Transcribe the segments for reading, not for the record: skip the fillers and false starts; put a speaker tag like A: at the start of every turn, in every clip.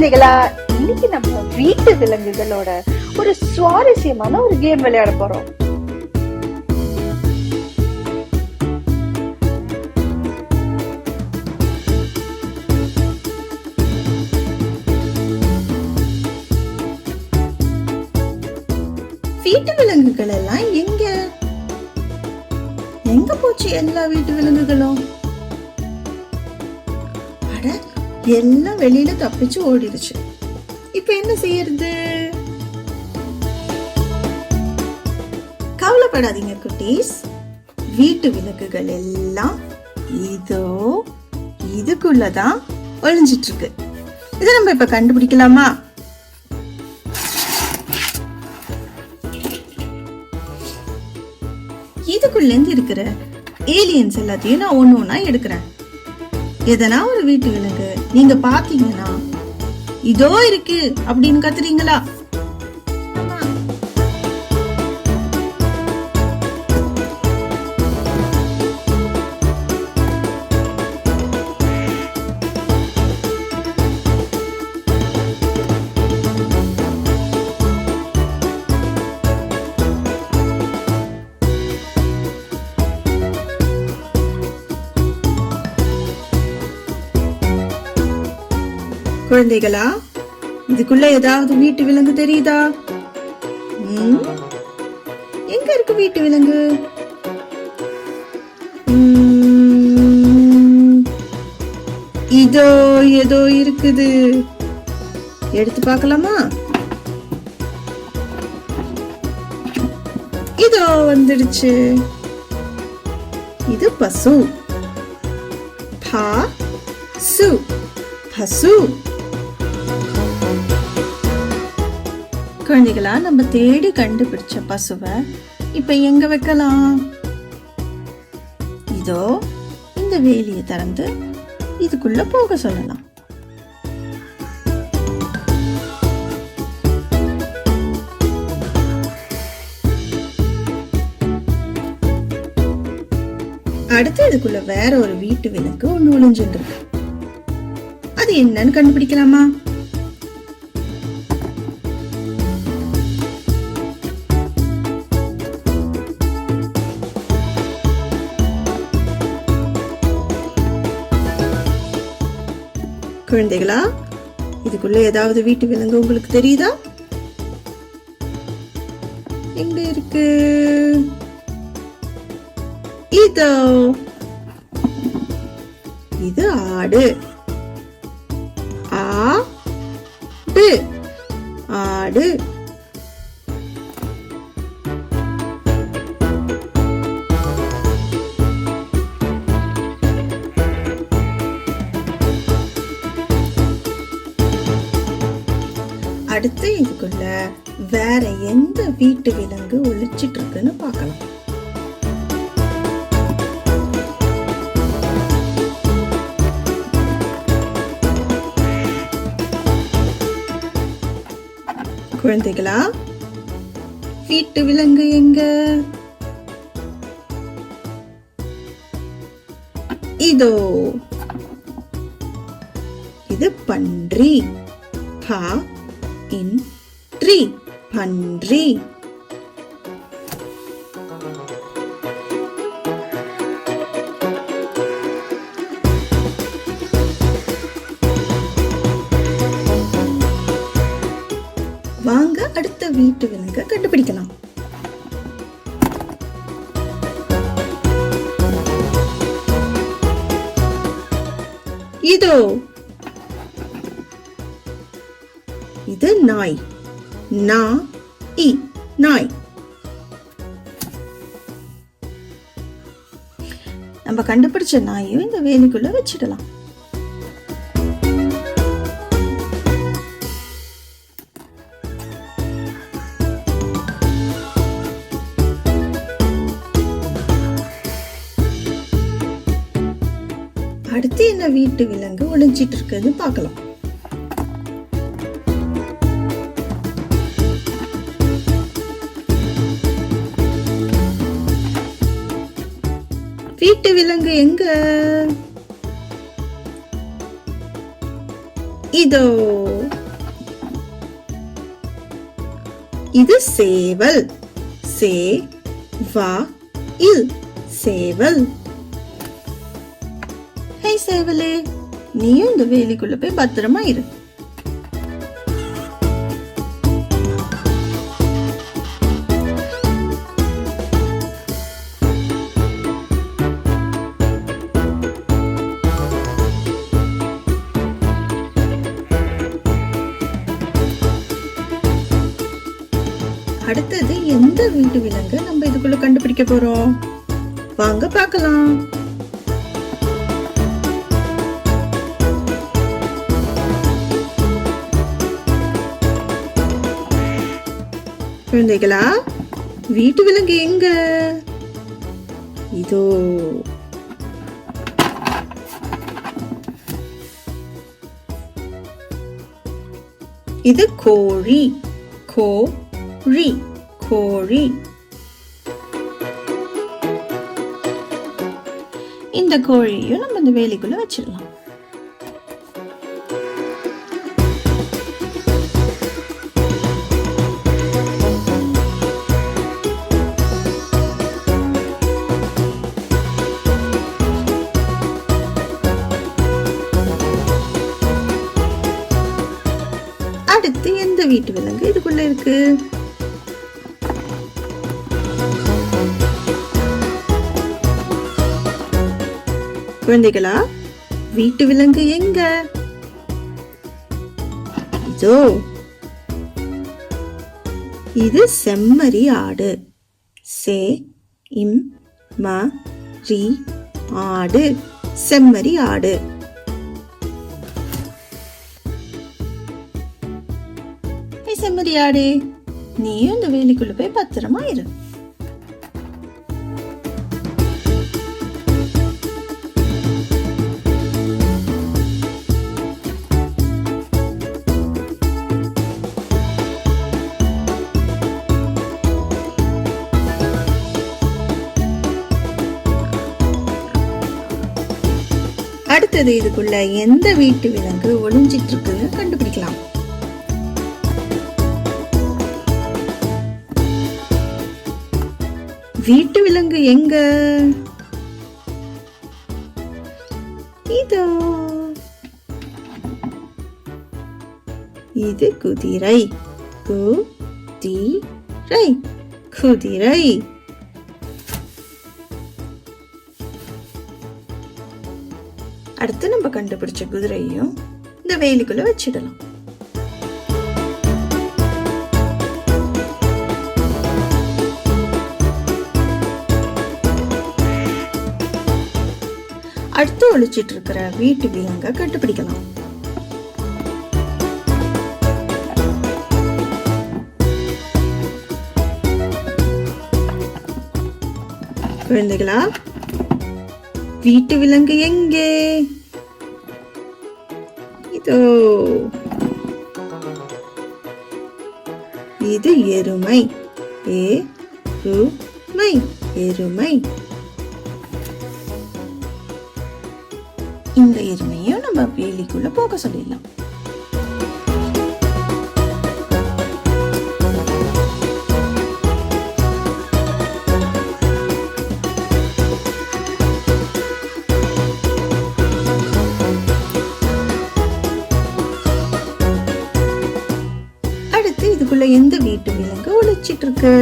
A: குழந்தைகளா, இன்னைக்கு நம்ம வீட்டு விலங்குகளோட ஒரு சுவாரஸ்யமான ஒரு கேம் விளையாட போறோம்.
B: வீட்டு விலங்குகள் எல்லாம் எங்க போச்சு? எல்லா வீட்டு விலங்குகளும் எல்லாம் வெளியில தப்பிச்சு ஓடிடுச்சு. இப்ப என்ன செய்யறது? கவலைப்படாதீங்க குட்டீஸ், வீட்டு விலங்குகள் எல்லாம் இதோ இதுக்குள்ளதான் ஒளிஞ்சிட்டு இருக்கு. இதை நம்ம இப்ப கண்டுபிடிக்கலாமா? இதுக்குள்ள இருந்து இருக்கிற ஏலியன்ஸ் எல்லாத்தையும் நான் ஒண்ணு ஒண்ணா எடுக்கிறேன். எதனா ஒரு வீட்டு விலங்கு நீங்க பாத்தீங்கன்னா இதோ இருக்கு அப்படின்னு கத்துறீங்களா? குழந்தைகளா, இதுக்குள்ள ஏதாவது வீட்டு விலங்கு தெரியுதா? எங்க இருக்கு வீட்டு விலங்கு? இதோ ஏதோ இருக்குது. எடுத்து பார்க்கலாமா? இதோ வந்துடுச்சு. இது பசு. பசு. பசு. குழந்தைகளா, நம்ம தேடி கண்டுபிடிச்ச பசுவை இப்ப எங்க வைக்கலாம்? இதோ இந்த வேலியை திறந்து இதுக்குள்ள போக சொல்லலாம். அடுத்து இதுக்குள்ள வேற ஒரு வீட்டு விலங்கு ஒண்ணு ஒளிஞ்சிருக்கு. அது என்னன்னு கண்டுபிடிக்கலாமா? குழந்தைகளா, இதுக்குள்ள ஏதாவது வீட்டு விலங்கு உங்களுக்கு தெரியுதா? எங்க இருக்கு? இதோ இது ஆடு. ஆடு. ஆடு. அடுத்து இதுக்குள்ள வேற எந்த வீட்டு விலங்கு ஒளிச்சிட்டு இருக்குன்னு பார்க்கலாம். குழந்தைகளா, வீட்டு விலங்கு எங்க? இதோ இது பன்றி. பன்றி. பன்றி. வாங்க அடுத்த வீட்டு விலங்க கண்டுபிடிக்கலாம். இதோ இது நாய். நாய். நம்ம கண்டுபிடிச்ச நாயும் இந்த வேலிக்குள்ள வச்சிடலாம். அடுத்து என்ன வீட்டு விலங்கு ஒளிஞ்சிட்டு இருக்குன்னு பார்க்கலாம். வீட்டு விலங்கு எங்க? இதோ. இது சேவல். சே வா இல் சேவல். ஹே சேவலே, நீயும் இந்த வேலிக்குள்ள போய் பத்திரமா இரு. அடுத்தது எந்த வீட்டு விலங்கு நம்ம இதுக்குள்ள கண்டுபிடிக்க போறோம்? வாங்க பார்க்கலாம். குழந்தைகளா, வீட்டு விலங்கு எங்க? இதோ. இது கோழி. கோழி கோழி. இந்த கோழியும் நம்ம இந்த வேலிக்குள்ள வச்சிடலாம். அடுத்து எந்த வீட்டு விலங்கு இதுக்குள்ள இருக்கு? குழந்தைகளா, வீட்டு விலங்கு எங்க? இதோ. இது செம்மறி ஆடு. சே இம் ம ரி ஆடு. செம்மறி ஆடு. செம்மறி ஆடு, நீயும் இந்த வேலிக்குள்ள போய் பத்திரமா இரு. அடுத்தது இதுக்குள்ள எந்த வீட்டு விலங்கு ஒளிஞ்சிட்டு இருக்குன்னு கண்டுபிடிக்கலாம். வீட்டு விலங்கு எங்க? இதோ. இது குதிரை. குதிரை குதிரை. அடுத்து நம்ம கண்டுபிடிச்ச குதிரையும் இந்த வேலிக்குள்ள வச்சிடலாம். அடுத்து ஒளிச்சிட்டு இருக்கிற வீட்டு விலங்க கண்டுபிடிக்கலாம். குழந்தைகளா, வீட்டு விலங்கு எங்கே? இதோ. இது எருமை. எருமை எருமை. இந்த எருமையும் நம்ம வேலிக்குள்ள போக சொல்லிடலாம். அடுத்து இதுக்குள்ள எந்த வீட்டு விலங்கு ஒளிச்சிட்டு இருக்கு?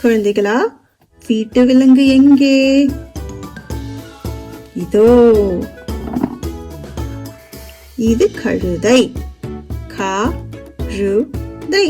B: குழந்தைகளா, வீட்டு விலங்கு எங்கே? இதோ. இது கழுதை. கழுதை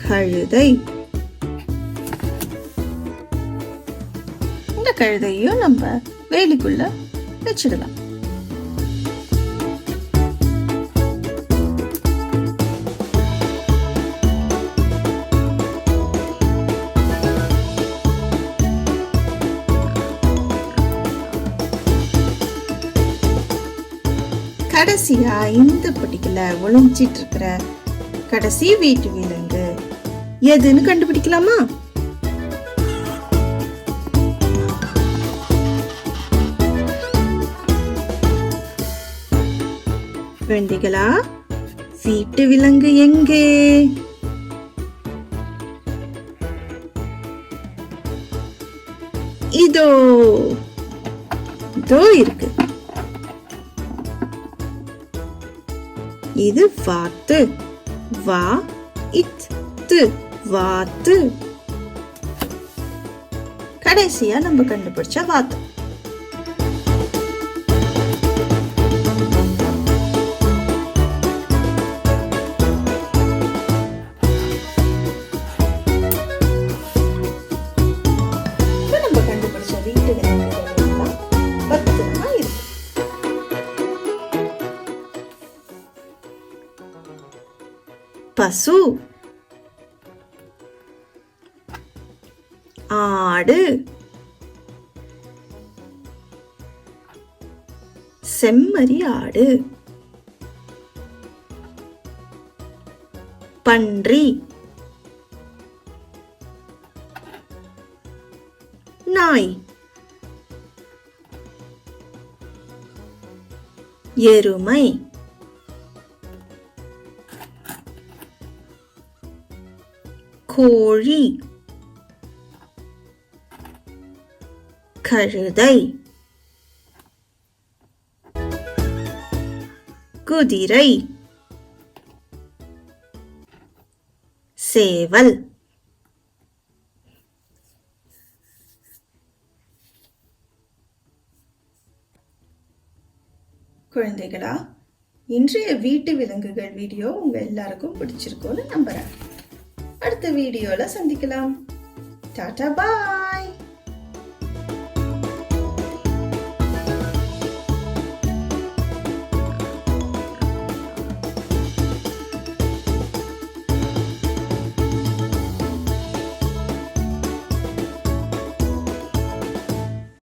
B: கழுதை. இந்த கழுதையும் நம்ம வேலிக்குள்ள வச்சிடலாம். கடைசியா இந்த பெட்டிக்குள்ள ஒளிஞ்சிட்டு இருக்கிற கடைசி வீட்டு விலங்கு எதுன்னு கண்டுபிடிக்கலாமா? குழந்தைகளா, வீட்டு விலங்கு எங்கே? இதோ இதோ இருக்கு. இது வாத்து. வா இத் து வாத்து. கடைசியா நம்ம கண்டுபிடிச்ச வாத்து. நம்ம கண்டுபிடிச்ச வீட்டு விலங்குகள் எல்லாம் பத்திரமா இருக்கு. பசு, ஆடு, செம்மறி ஆடு, பன்றி, நாய், எருமை, கோழி, கழுதை, குதிரை, சேவல். குழந்தைகளா, இன்றைய வீட்டு விலங்குகள் வீடியோ உங்க எல்லாருக்கும் பிடிச்சிருக்கும்னு நம்புறேன். அடுத்த வீடியோல சந்திக்கலாம். டாடா பாய்.